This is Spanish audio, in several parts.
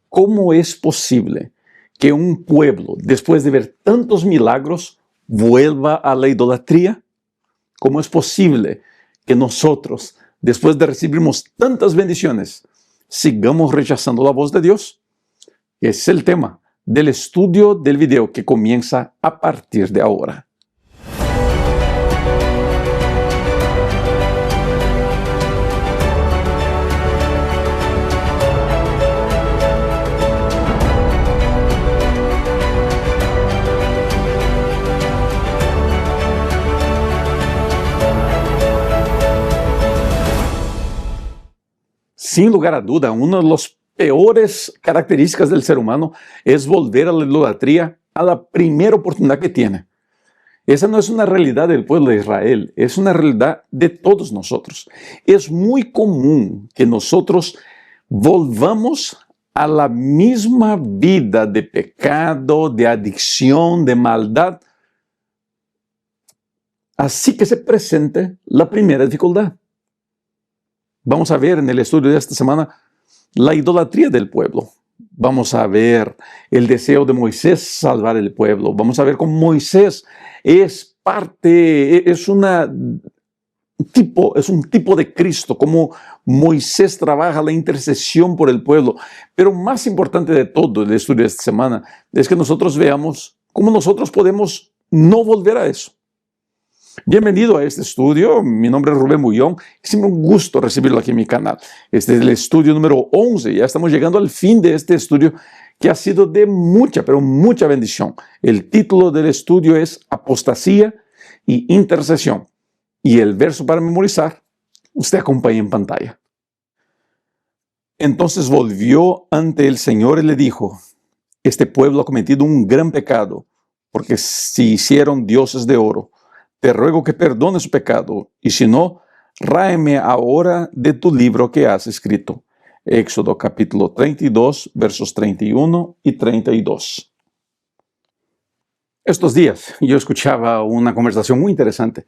¿Cómo es posible que un pueblo, después de ver tantos milagros, vuelva a la idolatría? ¿Cómo es posible que nosotros, después de recibirmos tantas bendiciones, sigamos rechazando la voz de Dios? Ese es el tema del estudio del video que comienza a partir de ahora. Sin lugar a duda, una de las peores características del ser humano es volver a la idolatría a la primera oportunidad que tiene. Esa no es una realidad del pueblo de Israel, es una realidad de todos nosotros. Es muy común que nosotros volvamos a la misma vida de pecado, de adicción, de maldad, así que se presente la primera dificultad. Vamos a ver en el estudio de esta semana la idolatría del pueblo. Vamos a ver el deseo de Moisés salvar el pueblo. Vamos a ver cómo Moisés es un tipo de Cristo, cómo Moisés trabaja la intercesión por el pueblo. Pero más importante de todo el estudio de esta semana es que nosotros veamos cómo nosotros podemos no volver a eso. Bienvenido a este estudio, mi nombre es Rubén Bullón, es siempre un gusto recibirlo aquí en mi canal. Este es el estudio número 11, ya estamos llegando al fin de este estudio que ha sido de mucha, pero mucha bendición. El título del estudio es Apostasía y Intercesión. Y el verso para memorizar, usted acompaña en pantalla. Entonces volvió ante el Señor y le dijo, este pueblo ha cometido un gran pecado, porque se hicieron dioses de oro. Te ruego que perdone su pecado, y si no, ráeme ahora de tu libro que has escrito. Éxodo capítulo 32, versos 31 y 32. Estos días yo escuchaba una conversación muy interesante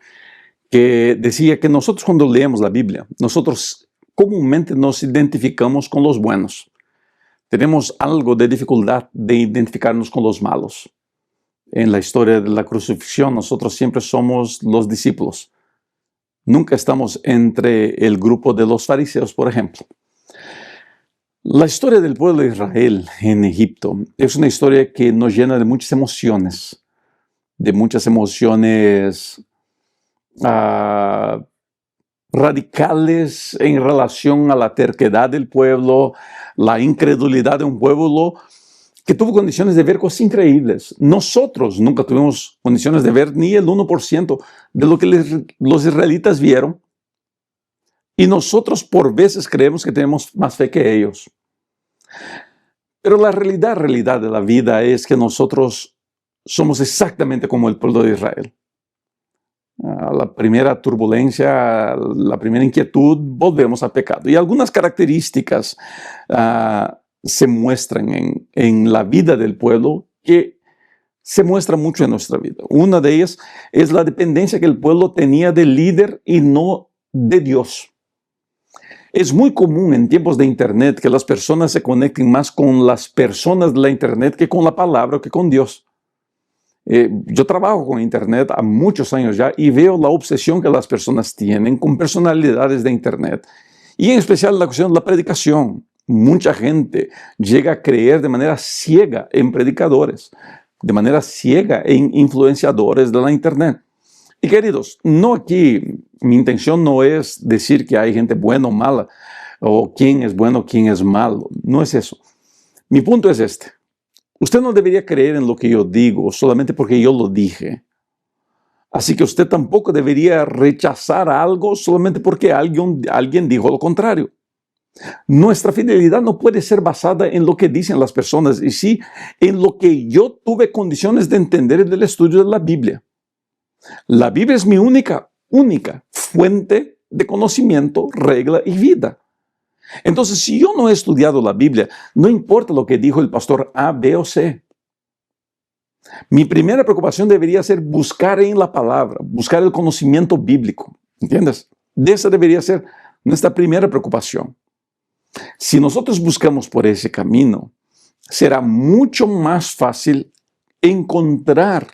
que decía que nosotros cuando leemos la Biblia, nosotros comúnmente nos identificamos con los buenos. Tenemos algo de dificultad de identificarnos con los malos. En la historia de la crucifixión, nosotros siempre somos los discípulos. Nunca estamos entre el grupo de los fariseos, por ejemplo. La historia del pueblo de Israel en Egipto es una historia que nos llena de muchas emociones radicales en relación a la terquedad del pueblo, la incredulidad de un pueblo que tuvo condiciones de ver cosas increíbles. Nosotros nunca tuvimos condiciones de ver ni el 1% de lo que los israelitas vieron. Y nosotros por veces creemos que tenemos más fe que ellos. Pero la realidad de la vida es que nosotros somos exactamente como el pueblo de Israel. A la primera turbulencia, la primera inquietud, volvemos al pecado. Y algunas características se muestran en la vida del pueblo que se muestra mucho en nuestra vida. Una de ellas es la dependencia que el pueblo tenía del líder y no de Dios. Es muy común en tiempos de Internet que las personas se conecten más con las personas de la Internet que con la palabra o que con Dios. Yo trabajo con Internet há muchos años ya y veo la obsesión que las personas tienen con personalidades de Internet y en especial la cuestión de la predicación. Mucha gente llega a creer de manera ciega en predicadores, de manera ciega en influenciadores de la Internet. Y queridos, mi intención no es decir que hay gente buena o mala, o quién es bueno o quién es malo. No es eso. Mi punto es este. Usted no debería creer en lo que yo digo solamente porque yo lo dije. Así que usted tampoco debería rechazar algo solamente porque alguien dijo lo contrario. Nuestra fidelidad no puede ser basada en lo que dicen las personas, y sí en lo que yo tuve condiciones de entender en el estudio de la Biblia. La Biblia es mi única fuente de conocimiento, regla y vida. Entonces, si yo no he estudiado la Biblia, no importa lo que dijo el pastor A, B o C. Mi primera preocupación debería ser buscar en la palabra, buscar el conocimiento bíblico. ¿Entiendes? Esa debería ser nuestra primera preocupación. Si nosotros buscamos por ese camino, será mucho más fácil encontrar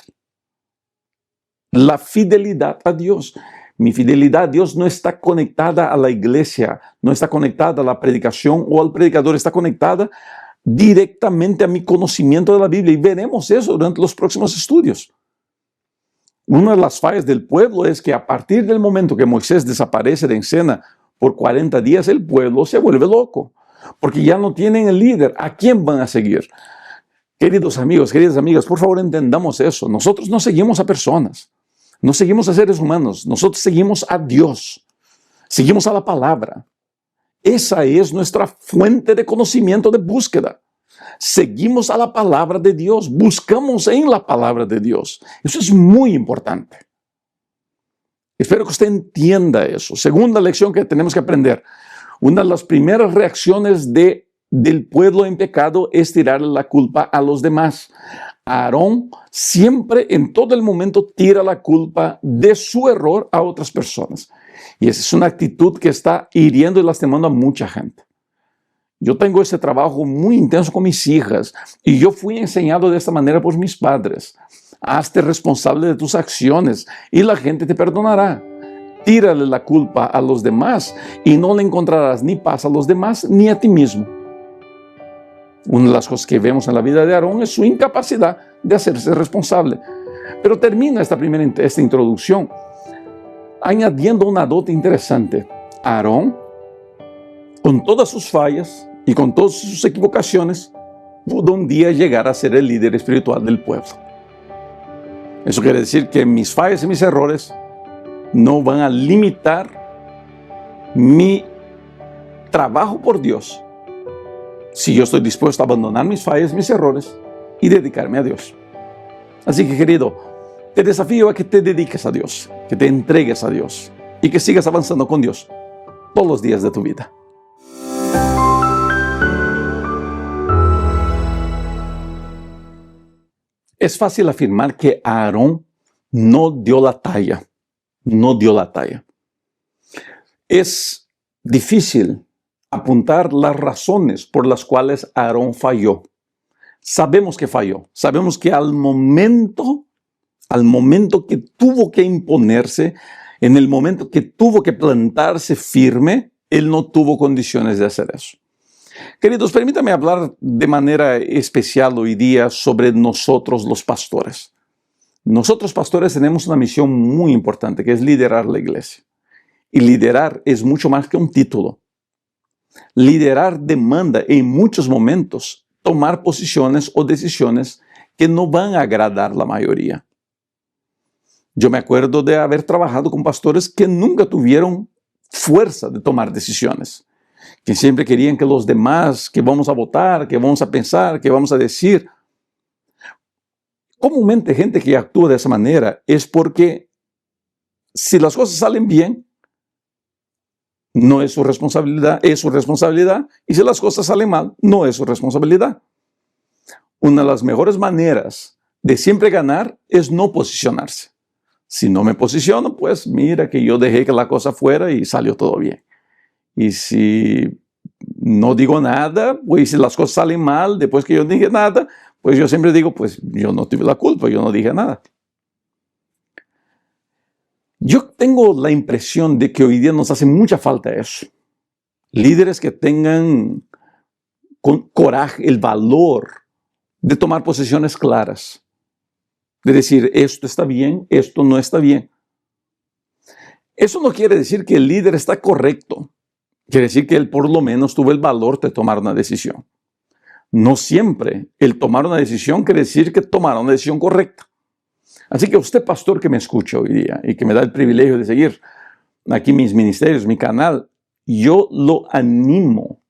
la fidelidad a Dios. Mi fidelidad a Dios no está conectada a la iglesia, no está conectada a la predicación o al predicador, está conectada directamente a mi conocimiento de la Biblia. Y veremos eso durante los próximos estudios. Una de las fallas del pueblo es que a partir del momento que Moisés desaparece de escena por 40 días, el pueblo se vuelve loco, porque ya no tienen el líder. ¿A quién van a seguir? Queridos amigos, queridas amigas, por favor entendamos eso. Nosotros no seguimos a personas, no seguimos a seres humanos, nosotros seguimos a Dios, seguimos a la palabra. Esa es nuestra fuente de conocimiento, de búsqueda. Seguimos a la palabra de Dios, buscamos en la palabra de Dios. Eso es muy importante. Espero que usted entienda eso. Segunda lección que tenemos que aprender. Una de las primeras reacciones del pueblo en pecado es tirarle la culpa a los demás. Aarón siempre, en todo el momento, tira la culpa de su error a otras personas. Y esa es una actitud que está hiriendo y lastimando a mucha gente. Yo tengo ese trabajo muy intenso con mis hijas y yo fui enseñado de esta manera por mis padres. Hazte responsable de tus acciones y la gente te perdonará. Tírale la culpa a los demás y no le encontrarás ni paz a los demás ni a ti mismo. Una de las cosas que vemos en la vida de Aarón es su incapacidad de hacerse responsable. Pero termina esta introducción añadiendo una nota interesante. Aarón, con todas sus fallas y con todas sus equivocaciones, pudo un día llegar a ser el líder espiritual del pueblo. Eso quiere decir que mis fallas y mis errores no van a limitar mi trabajo por Dios si yo estoy dispuesto a abandonar mis fallas, mis errores y dedicarme a Dios. Así que, querido, te desafío a que te dediques a Dios, que te entregues a Dios y que sigas avanzando con Dios todos los días de tu vida. Es fácil afirmar que Aarón no dio la talla. No dio la talla. Es difícil apuntar las razones por las cuales Aarón falló. Sabemos que falló. Sabemos que al momento que tuvo que imponerse, en el momento que tuvo que plantarse firme, él no tuvo condiciones de hacer eso. Queridos, permítame hablar de manera especial hoy día sobre nosotros los pastores. Nosotros pastores tenemos una misión muy importante, que es liderar la iglesia. Y liderar es mucho más que un título. Liderar demanda en muchos momentos tomar posiciones o decisiones que no van a agradar a la mayoría. Yo me acuerdo de haber trabajado con pastores que nunca tuvieron fuerza de tomar decisiones, que siempre querían que los demás, que vamos a votar, que vamos a pensar, que vamos a decir. Comúnmente gente que actúa de esa manera es porque si las cosas salen bien, no es su responsabilidad, y si las cosas salen mal, no es su responsabilidad. Una de las mejores maneras de siempre ganar es no posicionarse. Si no me posiciono, pues mira que yo dejé que la cosa fuera y salió todo bien. Y si no digo nada, pues si las cosas salen mal después que yo no dije nada, pues yo siempre digo, pues yo no tuve la culpa, yo no dije nada. Yo tengo la impresión de que hoy día nos hace mucha falta eso. Líderes que tengan con coraje, el valor de tomar posiciones claras. De decir, esto está bien, esto no está bien. Eso no quiere decir que el líder está correcto. Quiere decir que él por lo menos tuvo el valor de tomar una decisión. No siempre el tomar una decisión quiere decir que tomará una decisión correcta. Así que usted, pastor, que me escucha hoy día y que me da el privilegio de seguir aquí mis ministerios, mi canal, yo lo animo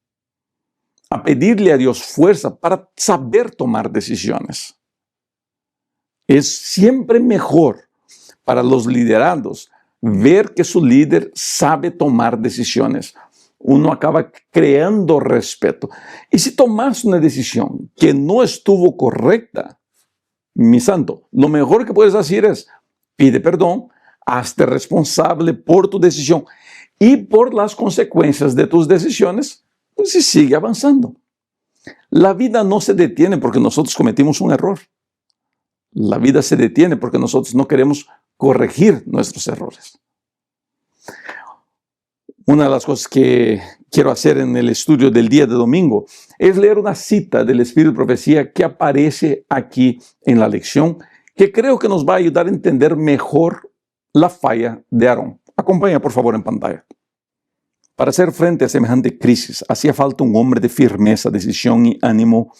a pedirle a Dios fuerza para saber tomar decisiones. Es siempre mejor para los liderados ver que su líder sabe tomar decisiones. Uno acaba creando respeto. Y si tomas una decisión que no estuvo correcta, mi santo, lo mejor que puedes hacer es pide perdón, hazte responsable por tu decisión y por las consecuencias de tus decisiones, pues y sigue avanzando. La vida no se detiene porque nosotros cometimos un error. La vida se detiene porque nosotros no queremos corregir nuestros errores. Una de las cosas que quiero hacer en el estudio del día de domingo es leer una cita del Espíritu de Profecía que aparece aquí en la lección, que creo que nos va a ayudar a entender mejor la falla de Aarón. Acompaña por favor en pantalla. Para hacer frente a semejante crisis, hacía falta un hombre de firmeza, decisión y ánimo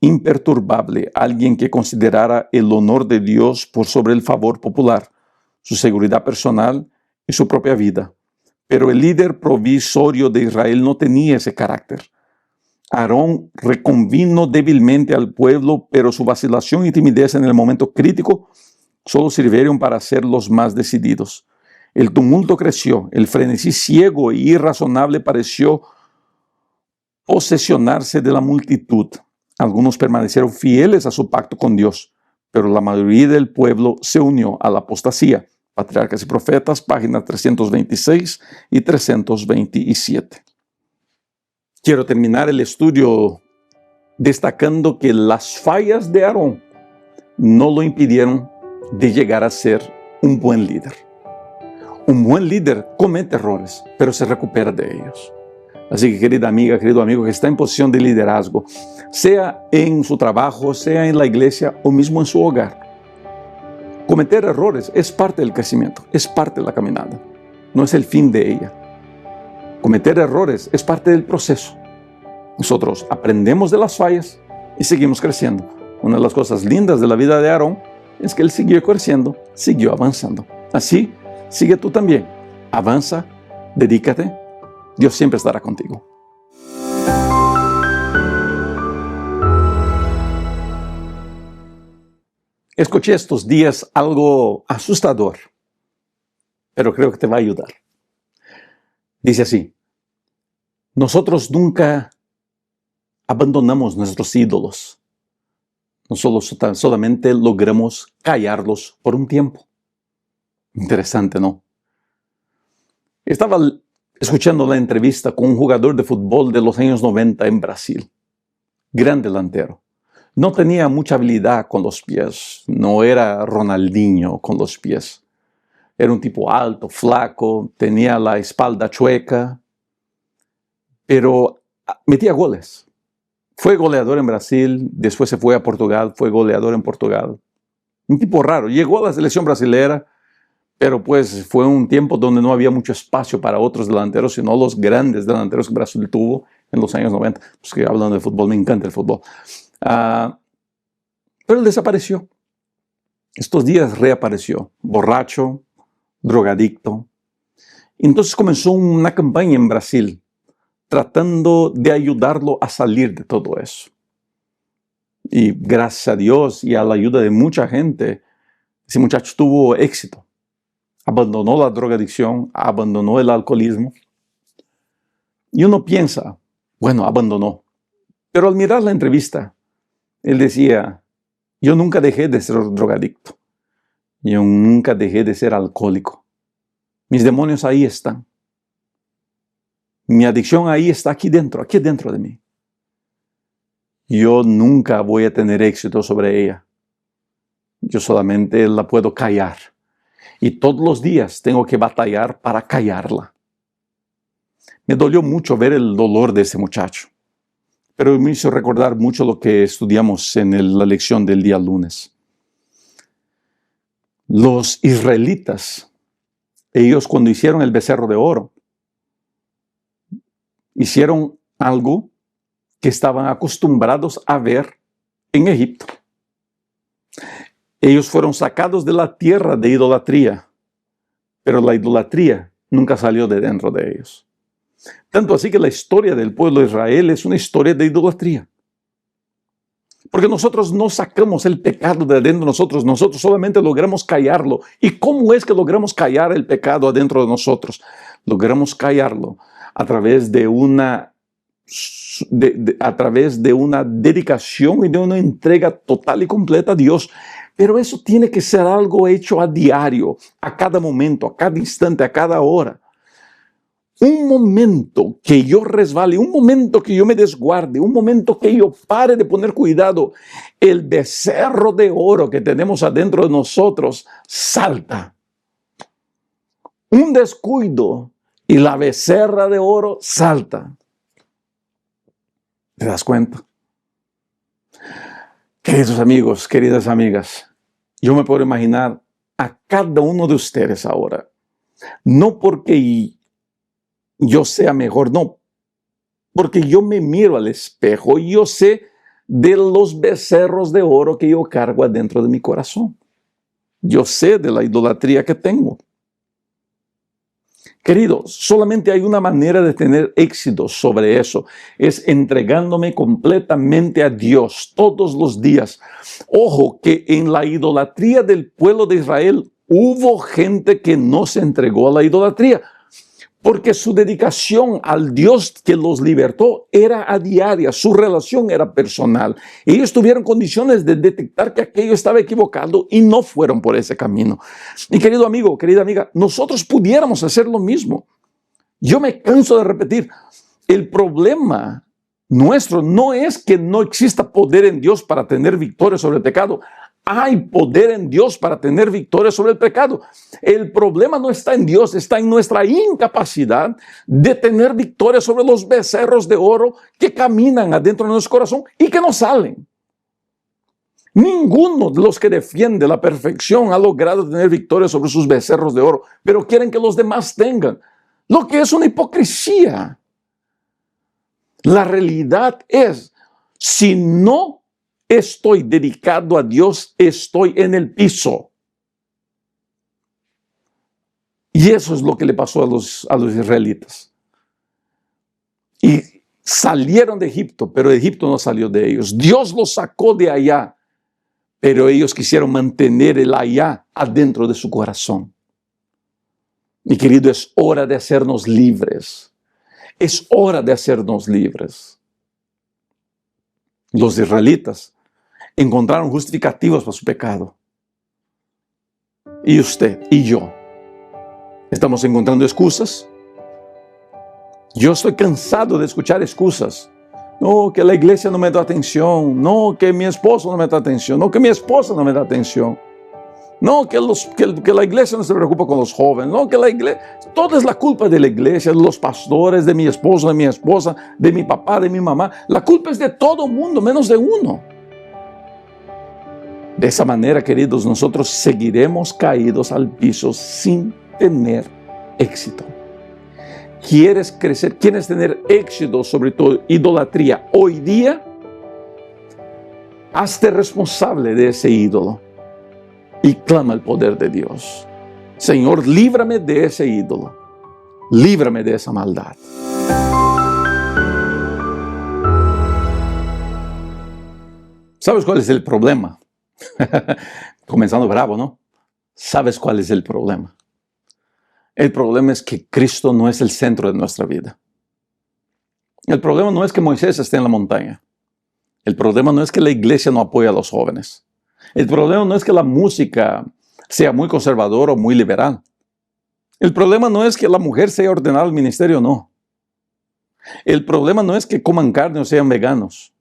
imperturbable, alguien que considerara el honor de Dios por sobre el favor popular, su seguridad personal y su propia vida. Pero el líder provisorio de Israel no tenía ese carácter. Aarón reconvino débilmente al pueblo, pero su vacilación y timidez en el momento crítico solo sirvieron para hacerlos más decididos. El tumulto creció, el frenesí ciego e irrazonable pareció posesionarse de la multitud. Algunos permanecieron fieles a su pacto con Dios, pero la mayoría del pueblo se unió a la apostasía. Patriarcas y Profetas, páginas 326 y 327. Quiero terminar el estudio destacando que las fallas de Aarón no lo impidieron de llegar a ser un buen líder. Un buen líder comete errores, pero se recupera de ellos. Así que, querida amiga, querido amigo que está en posición de liderazgo, sea en su trabajo, sea en la iglesia o mismo en su hogar, cometer errores es parte del crecimiento, es parte de la caminada, no es el fin de ella. Cometer errores es parte del proceso. Nosotros aprendemos de las fallas y seguimos creciendo. Una de las cosas lindas de la vida de Aarón es que él siguió creciendo, siguió avanzando. Así, sigue tú también. Avanza, dedícate. Dios siempre estará contigo. Escuché estos días algo asustador, pero creo que te va a ayudar. Dice así: nosotros nunca abandonamos nuestros ídolos. Nosotros solamente logramos callarlos por un tiempo. Interesante, ¿no? Estaba escuchando la entrevista con un jugador de fútbol de los años 90 en Brasil. Gran delantero. No tenía mucha habilidad con los pies. No era Ronaldinho con los pies. Era un tipo alto, flaco, tenía la espalda chueca, pero metía goles. Fue goleador en Brasil, después se fue a Portugal, fue goleador en Portugal. Un tipo raro. Llegó a la selección brasilera, pero pues fue un tiempo donde no había mucho espacio para otros delanteros, sino los grandes delanteros que Brasil tuvo en los años 90. Pues que hablando de fútbol, me encanta el fútbol. Pero él desapareció. Estos días reapareció, borracho, drogadicto. Entonces comenzó una campaña en Brasil, tratando de ayudarlo a salir de todo eso. Y gracias a Dios y a la ayuda de mucha gente, ese muchacho tuvo éxito. Abandonó la drogadicción, abandonó el alcoholismo. Y uno piensa, bueno, abandonó. Pero al mirar la entrevista, él decía: yo nunca dejé de ser drogadicto. Yo nunca dejé de ser alcohólico. Mis demonios ahí están. Mi adicción ahí está aquí dentro de mí. Yo nunca voy a tener éxito sobre ella. Yo solamente la puedo callar. Y todos los días tengo que batallar para callarla. Me dolió mucho ver el dolor de ese muchacho, pero me hizo recordar mucho lo que estudiamos en la lección del día lunes. Los israelitas, ellos cuando hicieron el becerro de oro, hicieron algo que estaban acostumbrados a ver en Egipto. Ellos fueron sacados de la tierra de idolatría, pero la idolatría nunca salió de dentro de ellos. Tanto así que la historia del pueblo de Israel es una historia de idolatría. Porque nosotros no sacamos el pecado de adentro de nosotros, nosotros solamente logramos callarlo. ¿Y cómo es que logramos callar el pecado adentro de nosotros? Logramos callarlo a través de una dedicación y de una entrega total y completa a Dios. Pero eso tiene que ser algo hecho a diario, a cada momento, a cada instante, a cada hora. un momento que yo resbale, un momento que yo me desguarde, un momento que yo pare de poner cuidado, el becerro de oro que tenemos adentro de nosotros salta. Un descuido y la becerra de oro salta. ¿Te das cuenta? Queridos amigos, queridas amigas, yo me puedo imaginar a cada uno de ustedes ahora, no porque yo sea mejor, no, porque yo me miro al espejo y yo sé de los becerros de oro que yo cargo adentro de mi corazón. Yo sé de la idolatría que tengo. Queridos, solamente hay una manera de tener éxito sobre eso, es entregándome completamente a Dios todos los días. Ojo, que en la idolatría del pueblo de Israel hubo gente que no se entregó a la idolatría, porque su dedicación al Dios que los libertó era a diaria, su relación era personal. Ellos tuvieron condiciones de detectar que aquello estaba equivocado y no fueron por ese camino. Y querido amigo, querida amiga, nosotros pudiéramos hacer lo mismo. Yo me canso de repetir, el problema nuestro no es que no exista poder en Dios para tener victoria sobre el pecado. Hay poder en Dios para tener victoria sobre el pecado. El problema no está en Dios, está en nuestra incapacidad de tener victoria sobre los becerros de oro que caminan adentro de nuestro corazón y que no salen. Ninguno de los que defiende la perfección ha logrado tener victoria sobre sus becerros de oro, pero quieren que los demás tengan, lo que es una hipocresía. La realidad es, si no estoy dedicado a Dios, estoy en el piso. Y eso es lo que le pasó a los israelitas. Y salieron de Egipto, pero Egipto no salió de ellos. Dios los sacó de allá, pero ellos quisieron mantener el allá adentro de su corazón. Mi querido, es hora de hacernos libres. Es hora de hacernos libres. Los israelitas encontraron justificativos para su pecado. Y usted y yo estamos encontrando excusas. Yo estoy cansado de escuchar excusas. No, que la iglesia no me da atención. No, que mi esposo no me da atención. No, que mi esposa no me da atención. No, que la iglesia no se preocupa con los jóvenes. No, que la iglesia... Todo es la culpa de la iglesia, de los pastores, de mi esposo, de mi esposa, de mi papá, de mi mamá. La culpa es de todo mundo, menos de uno. De esa manera, queridos, nosotros seguiremos caídos al piso sin tener éxito. ¿Quieres crecer? ¿Quieres tener éxito sobre tu idolatría hoy día? Hazte responsable de ese ídolo y clama el poder de Dios. Señor, líbrame de ese ídolo. Líbrame de esa maldad. ¿Sabes cuál es el problema? Comenzando bravo, ¿no? ¿Sabes cuál es el problema? El problema es que Cristo no es el centro de nuestra vida. El problema no es que Moisés esté en la montaña. El problema no es que la iglesia no apoya a los jóvenes. El problema no es que la música sea muy conservadora o muy liberal. El problema no es que la mujer sea ordenada al ministerio o no. El problema no es que coman carne o sean veganos.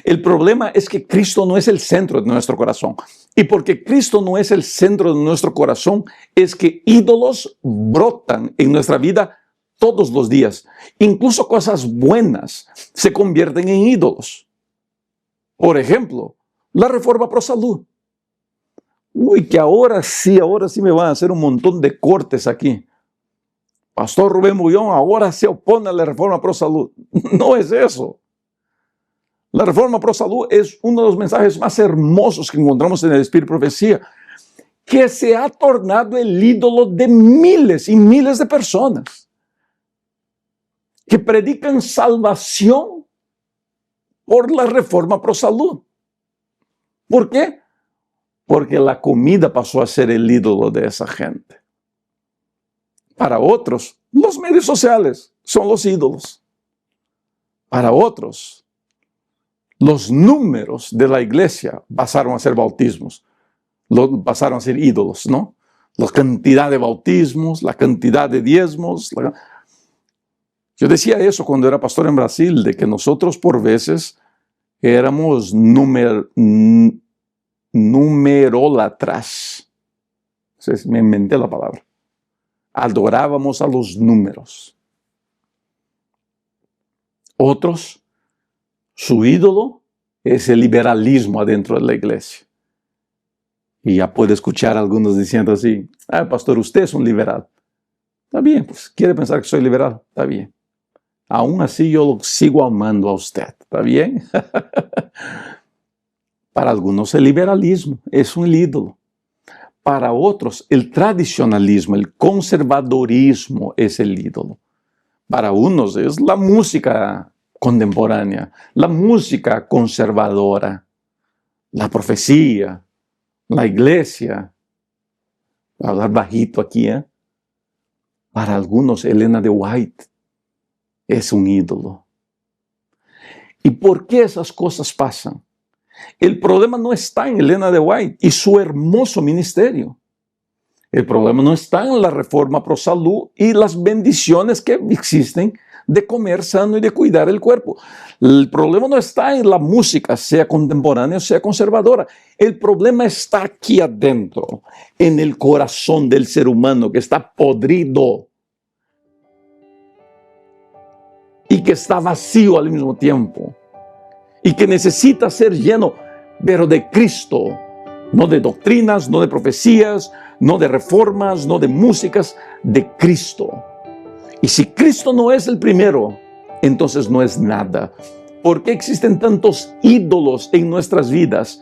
El problema es que Cristo no es el centro de nuestro corazón. Y porque Cristo no es el centro de nuestro corazón, es que ídolos brotan en nuestra vida todos los días. Incluso cosas buenas se convierten en ídolos. Por ejemplo, la reforma pro salud. Uy, que ahora sí me van a hacer un montón de cortes aquí. Pastor Rubén Bullón ahora se opone a la reforma pro salud. No es eso. La reforma pro salud es uno de los mensajes más hermosos que encontramos en el Espíritu y Profecía, que se ha tornado el ídolo de miles y miles de personas que predican salvación por la reforma pro salud. ¿Por qué? Porque la comida pasó a ser el ídolo de esa gente. Para otros, los medios sociales son los ídolos. Para otros, los números de la iglesia pasaron a ser bautismos, pasaron a ser ídolos, ¿no? La cantidad de bautismos, la cantidad de diezmos. Yo decía eso cuando era pastor en Brasil, de que nosotros por veces éramos numerólatras. Entonces, me inventé la palabra. Adorábamos a los números. Otros, su ídolo es el liberalismo adentro de la iglesia. Y ya puede escuchar a algunos diciendo así, pastor, usted es un liberal. Está bien, pues quiere pensar que soy liberal, está bien. Aún así yo lo sigo amando a usted, ¿está bien? Para algunos el liberalismo es un ídolo. Para otros el tradicionalismo, el conservadorismo es el ídolo. Para unos es la música contemporánea, la música conservadora, la profecía, la iglesia. Voy a hablar bajito aquí, ¿eh? Para algunos Elena de White es un ídolo. ¿Y por qué esas cosas pasan? El problema no está en Elena de White y su hermoso ministerio. El problema no está en la reforma pro salud y las bendiciones que existen de comer sano y de cuidar el cuerpo. El problema no está en la música, sea contemporánea o sea conservadora. El problema está aquí adentro, en el corazón del ser humano que está podrido y que está vacío al mismo tiempo y que necesita ser lleno, pero de Cristo, no de doctrinas, no de profecías, no de reformas, no de músicas, de Cristo. Y si Cristo no es el primero, entonces no es nada. ¿Por qué existen tantos ídolos en nuestras vidas?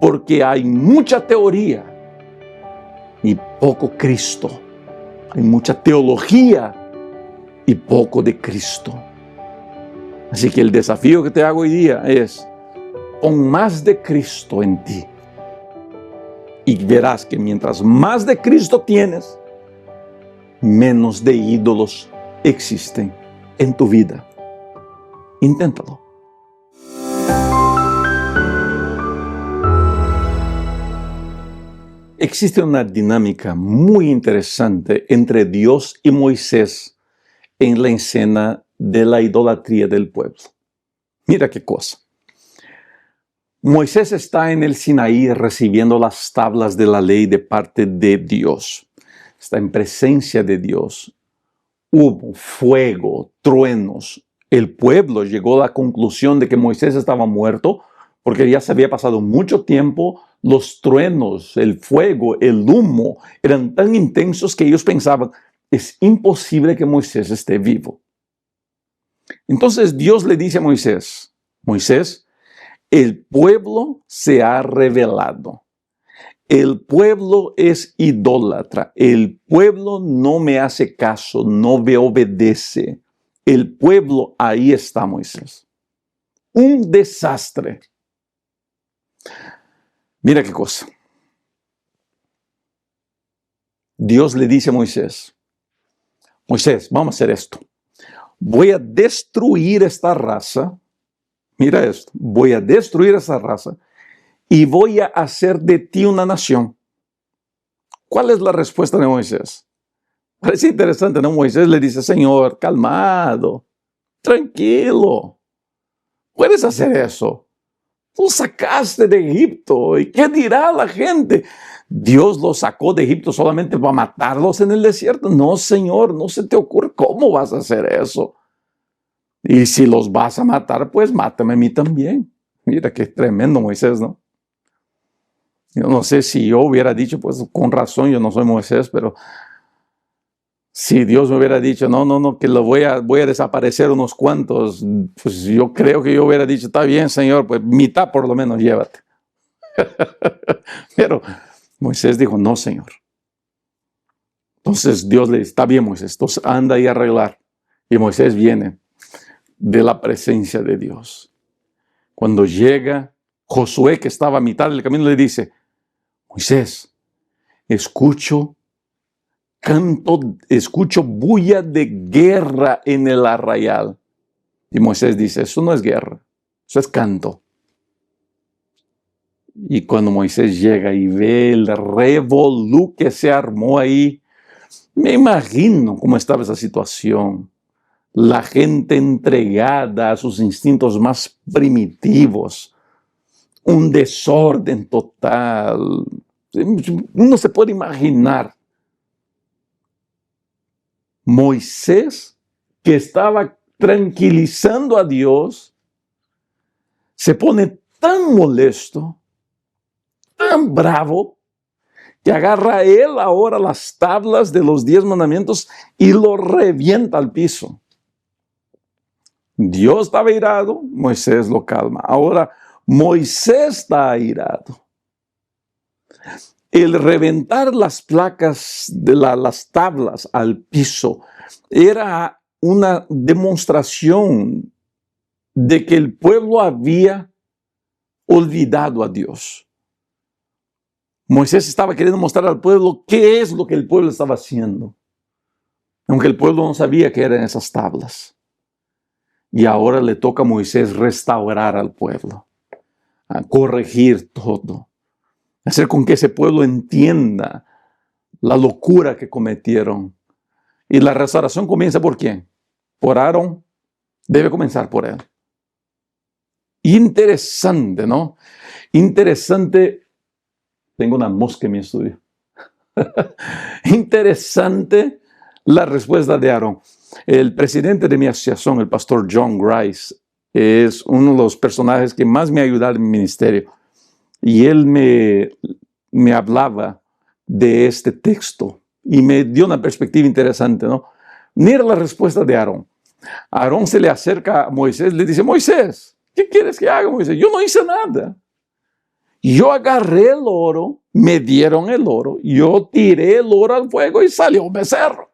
Porque hay mucha teoría y poco Cristo. Hay mucha teología y poco de Cristo. Así que el desafío que te hago hoy día es: pon más de Cristo en ti. Y verás que mientras más de Cristo tienes, menos de ídolos existen en tu vida. Inténtalo. Existe una dinámica muy interesante entre Dios y Moisés en la escena de la idolatría del pueblo. Mira qué cosa. Moisés está en el Sinaí recibiendo las tablas de la ley de parte de Dios. Está en presencia de Dios. Hubo fuego, truenos. El pueblo llegó a la conclusión de que Moisés estaba muerto porque ya se había pasado mucho tiempo. Los truenos, el fuego, el humo eran tan intensos que ellos pensaban, es imposible que Moisés esté vivo. Entonces Dios le dice a Moisés, Moisés, el pueblo se ha rebelado. El pueblo es idólatra. El pueblo no me hace caso, no me obedece. El pueblo, ahí está Moisés. Un desastre. Mira qué cosa. Dios le dice a Moisés, Moisés, vamos a hacer esto. Voy a destruir esta raza. Mira esto, voy a destruir esta raza y voy a hacer de ti una nación. ¿Cuál es la respuesta de Moisés? Parece interesante, ¿no? Moisés le dice, Señor, calmado, tranquilo, puedes hacer eso. Tú sacaste de Egipto, ¿y qué dirá la gente? Dios los sacó de Egipto solamente para matarlos en el desierto. No, Señor, no se te ocurre, ¿cómo vas a hacer eso? Y si los vas a matar, pues mátame a mí también. Mira qué tremendo Moisés, ¿no? Yo no sé si yo hubiera dicho, pues con razón, yo no soy Moisés, pero si Dios me hubiera dicho, no, que lo voy a desaparecer unos cuantos, pues yo creo que yo hubiera dicho, está bien, Señor, pues mitad por lo menos llévate. Pero Moisés dijo, no, Señor. Entonces Dios le dice, está bien, Moisés, entonces anda y arreglar. Y Moisés viene de la presencia de Dios. Cuando llega, Josué, que estaba a mitad del camino, le dice, Moisés, escucho bulla de guerra en el arrayal. Y Moisés dice, eso no es guerra, eso es canto. Y cuando Moisés llega y ve el revolú que se armó ahí, me imagino cómo estaba esa situación. la gente entregada a sus instintos más primitivos, un desorden total. Uno se puede imaginar Moisés, que estaba tranquilizando a Dios, se pone tan molesto, tan bravo, que agarra él ahora las tablas de los 10 mandamientos y lo revienta al piso. Dios estaba irado, Moisés lo calma. Ahora Moisés está airado. El reventar las placas de las tablas al piso era una demostración de que el pueblo había olvidado a Dios. Moisés estaba queriendo mostrar al pueblo qué es lo que el pueblo estaba haciendo, aunque el pueblo no sabía qué eran esas tablas. Y ahora le toca a Moisés restaurar al pueblo, a corregir todo, hacer con que ese pueblo entienda la locura que cometieron. Y la restauración comienza ¿por quién? Por Aarón. Debe comenzar por él. Interesante, ¿no? Interesante. Tengo una mosca en mi estudio. Interesante la respuesta de Aarón. El presidente de mi asociación, el pastor John Grice, es uno de los personajes que más me ha ayudado en mi ministerio. Y él me hablaba de este texto y me dio una perspectiva interesante, ¿no? Mira la respuesta de Aarón. Aarón se le acerca a Moisés, le dice: Moisés, ¿qué quieres que haga, Moisés? Yo no hice nada. Yo agarré el oro, me dieron el oro, yo tiré el oro al fuego y salió un becerro.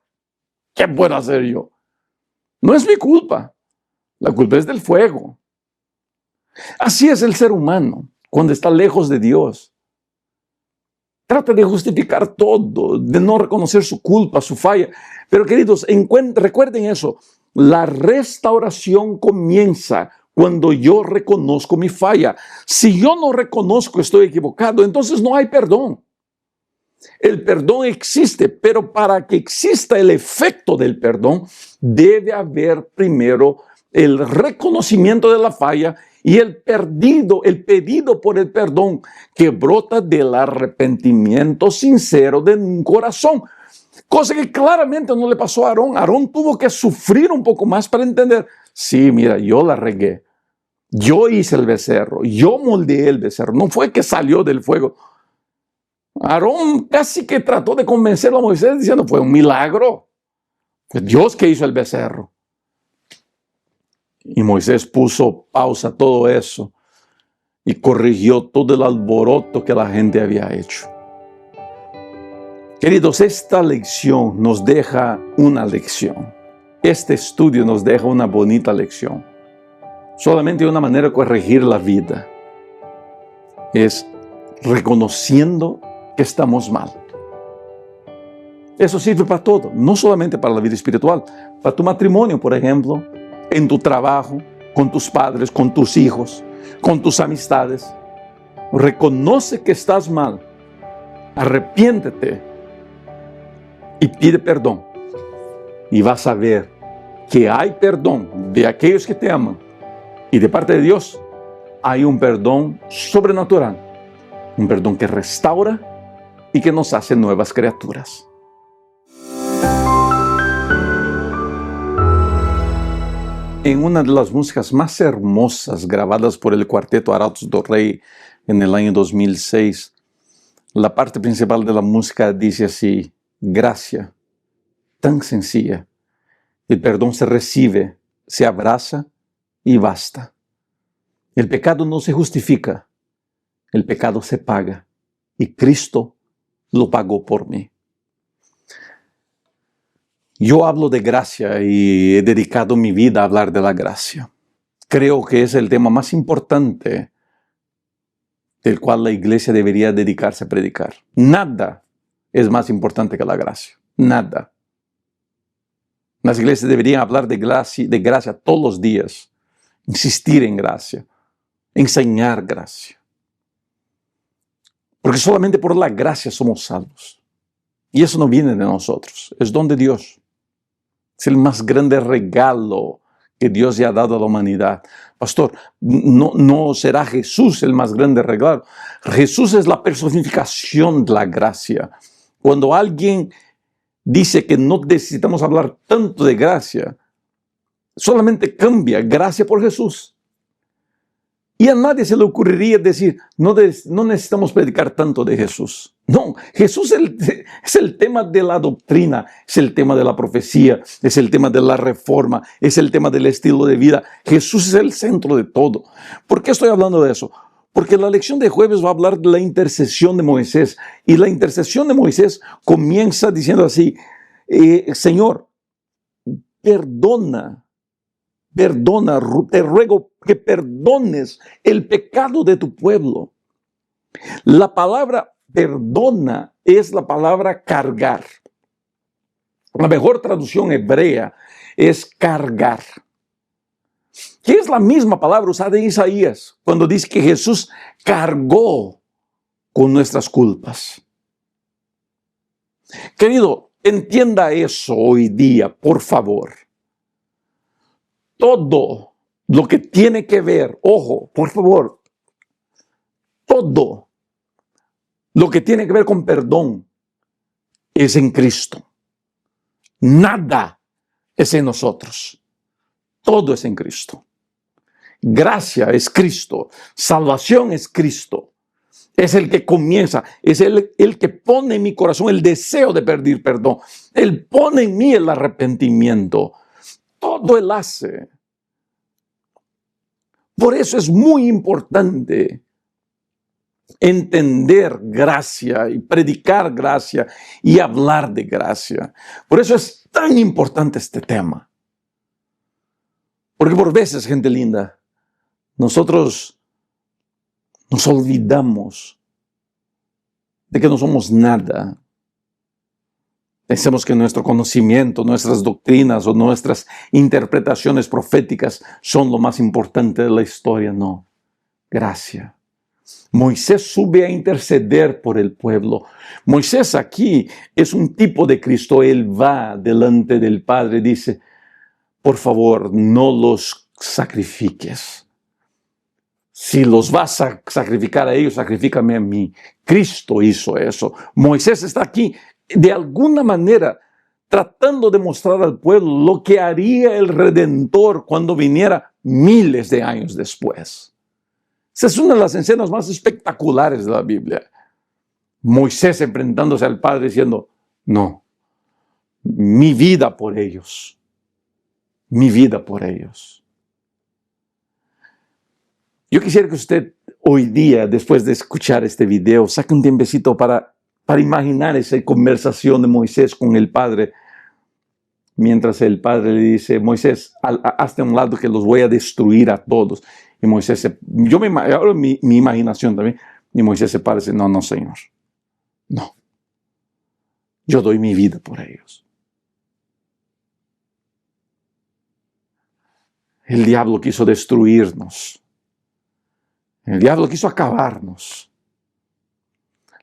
¿Qué puedo hacer yo? No es mi culpa. La culpa es del fuego. Así es el ser humano cuando está lejos de Dios. Trata de justificar todo, de no reconocer su culpa, su falla. Pero queridos, recuerden eso. La restauración comienza cuando yo reconozco mi falla. Si yo no reconozco estoy equivocado, entonces no hay perdón. El perdón existe, pero para que exista el efecto del perdón, debe haber primero el reconocimiento de la falla y el pedido por el perdón que brota del arrepentimiento sincero de un corazón. Cosa que claramente no le pasó a Aarón. Aarón tuvo que sufrir un poco más para entender: sí, mira, yo la regué. Yo hice el becerro, yo moldeé el becerro. No fue que salió del fuego. Aarón casi que trató de convencer a Moisés diciendo: fue un milagro. Fue Dios que hizo el becerro. Y Moisés puso pausa a todo eso y corrigió todo el alboroto que la gente había hecho. Queridos, esta lección nos deja una lección. Este estudio nos deja una bonita lección. Solamente una manera de corregir la vida es reconociendo que estamos mal. Eso sirve para todo, no solamente para la vida espiritual, para tu matrimonio, por ejemplo, en tu trabajo, con tus padres, con tus hijos, con tus amistades. Reconoce que estás mal, arrepiéntete y pide perdón. Y vas a ver que hay perdón de aquellos que te aman. Y de parte de Dios hay un perdón sobrenatural. Un perdón que restaura y que nos hace nuevas criaturas. En una de las músicas más hermosas grabadas por el cuarteto Arautos do Rei en el año 2006, la parte principal de la música dice así: gracia, tan sencilla. El perdón se recibe, se abraza y basta. El pecado no se justifica, el pecado se paga y Cristo lo pagó por mí. Yo hablo de gracia y he dedicado mi vida a hablar de la gracia. Creo que es el tema más importante del cual la iglesia debería dedicarse a predicar. Nada es más importante que la gracia. Nada. Las iglesias deberían hablar de gracia todos los días. Insistir en gracia. Enseñar gracia. Porque solamente por la gracia somos salvos. Y eso no viene de nosotros. Es don de Dios. Es el más grande regalo que Dios le ha dado a la humanidad. Pastor, no será Jesús el más grande regalo. Jesús es la personificación de la gracia. Cuando alguien dice que no necesitamos hablar tanto de gracia, solamente cambia gracia por Jesús. Y a nadie se le ocurriría decir, no necesitamos predicar tanto de Jesús. No, Jesús es el tema de la doctrina, es el tema de la profecía, es el tema de la reforma, es el tema del estilo de vida. Jesús es el centro de todo. ¿Por qué estoy hablando de eso? Porque la lección de jueves va a hablar de la intercesión de Moisés. Y la intercesión de Moisés comienza diciendo así, Señor, perdona, te ruego que perdones el pecado de tu pueblo. La palabra perdona es la palabra cargar. La mejor traducción hebrea es cargar, que es la misma palabra usada en Isaías, cuando dice que Jesús cargó con nuestras culpas. Querido, entienda eso hoy día, por favor. Todo lo que tiene que ver, ojo, por favor, todo lo que tiene que ver con perdón es en Cristo. Nada es en nosotros. Todo es en Cristo. Gracia es Cristo. Salvación es Cristo. Es el que comienza, es el que pone en mi corazón el deseo de pedir perdón. Él pone en mí el arrepentimiento. Todo Él hace. Por eso es muy importante entender gracia y predicar gracia y hablar de gracia. Por eso es tan importante este tema. Porque por veces, gente linda, nosotros nos olvidamos de que no somos nada. Pensamos que nuestro conocimiento, nuestras doctrinas o nuestras interpretaciones proféticas son lo más importante de la historia. No, gracia. Moisés sube a interceder por el pueblo. Moisés aquí es un tipo de Cristo. Él va delante del Padre y dice, por favor, no los sacrifiques. Si los vas a sacrificar a ellos, sacrifícame a mí. Cristo hizo eso. Moisés está aquí de alguna manera tratando de mostrar al pueblo lo que haría el Redentor cuando viniera miles de años después. Esa es una de las escenas más espectaculares de la Biblia. Moisés enfrentándose al Padre diciendo, no, mi vida por ellos, mi vida por ellos. Yo quisiera que usted hoy día, después de escuchar este video, saque un tiempecito para imaginar esa conversación de Moisés con el Padre, mientras el Padre le dice, Moisés, hazte a un lado que los voy a destruir a todos. Y Moisés, ahora mi imaginación también, y Moisés se para y dice, no, Señor, no, yo doy mi vida por ellos. El diablo quiso destruirnos. El diablo quiso acabarnos.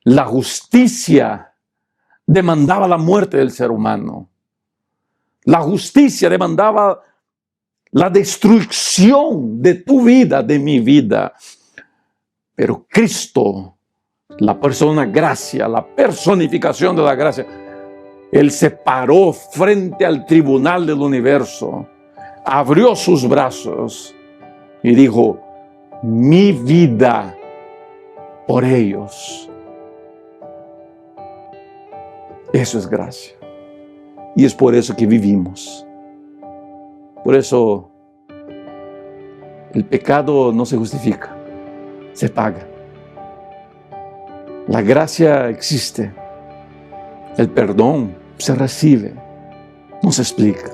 La justicia demandaba la muerte del ser humano. La justicia demandaba la destrucción de tu vida, de mi vida. Pero Cristo, la persona gracia, la personificación de la gracia, Él se paró frente al tribunal del universo, abrió sus brazos y dijo, mi vida por ellos. Eso es gracia. Y es por eso que vivimos. Por eso el pecado no se justifica, se paga. La gracia existe. El perdón se recibe, no se explica.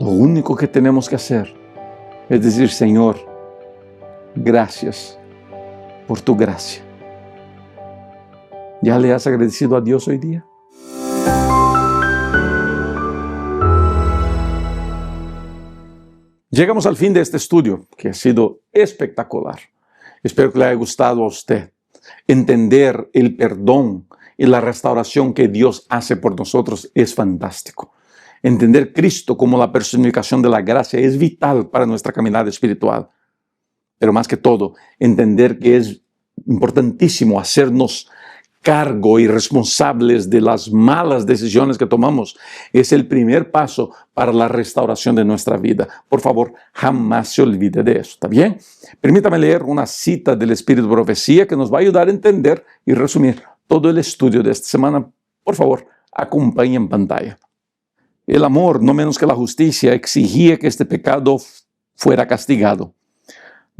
Lo único que tenemos que hacer es decir, Señor, gracias por tu gracia. ¿Ya le has agradecido a Dios hoy día? Llegamos al fin de este estudio, que ha sido espectacular. Espero que le haya gustado a usted entender el perdón y la restauración que Dios hace por nosotros es fantástico. Entender Cristo como la personificación de la gracia es vital para nuestra caminada espiritual. Pero más que todo, entender que es importantísimo hacernos cargo y responsables de las malas decisiones que tomamos es el primer paso para la restauración de nuestra vida. Por favor, jamás se olvide de eso, ¿está bien? Permítame leer una cita del Espíritu de Profecía que nos va a ayudar a entender y resumir todo el estudio de esta semana. Por favor, acompañe en pantalla. El amor, no menos que la justicia, exigía que este pecado fuera castigado.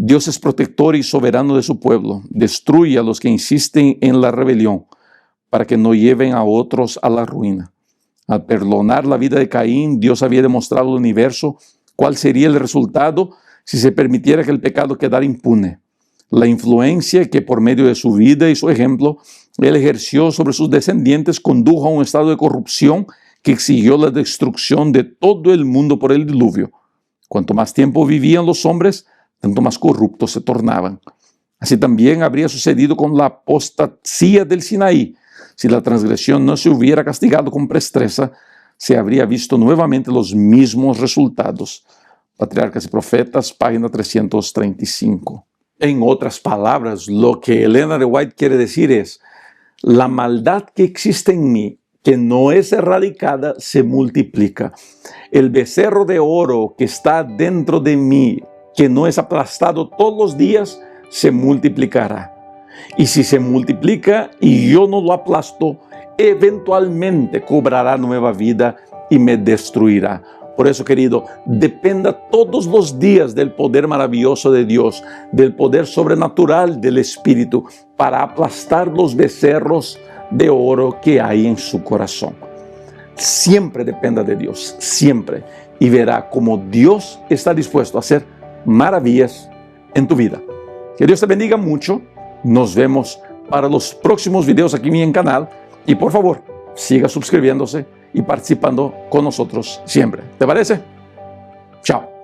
Dios es protector y soberano de su pueblo. Destruye a los que insisten en la rebelión para que no lleven a otros a la ruina. Al perdonar la vida de Caín, Dios había demostrado al universo cuál sería el resultado si se permitiera que el pecado quedara impune. La influencia que por medio de su vida y su ejemplo él ejerció sobre sus descendientes condujo a un estado de corrupción que exigió la destrucción de todo el mundo por el diluvio. Cuanto más tiempo vivían los hombres, tanto más corruptos se tornaban. Así también habría sucedido con la apostasía del Sinaí. Si la transgresión no se hubiera castigado con presteza, se habría visto nuevamente los mismos resultados. Patriarcas y Profetas, página 335. En otras palabras, lo que Elena de White quiere decir es: la maldad que existe en mí, que no es erradicada, se multiplica. El becerro de oro que está dentro de mí, que no es aplastado todos los días, se multiplicará. Y si se multiplica y yo no lo aplasto, eventualmente cobrará nueva vida y me destruirá. Por eso, querido, dependa todos los días del poder maravilloso de Dios, del poder sobrenatural del Espíritu, para aplastar los becerros de oro que hay en su corazón. Siempre dependa de Dios, siempre. Y verá cómo Dios está dispuesto a hacer maravillas en tu vida. Que Dios te bendiga mucho. Nos vemos para los próximos videos aquí en mi canal. Y por favor, siga suscribiéndose y participando con nosotros siempre. ¿Te parece? Chao.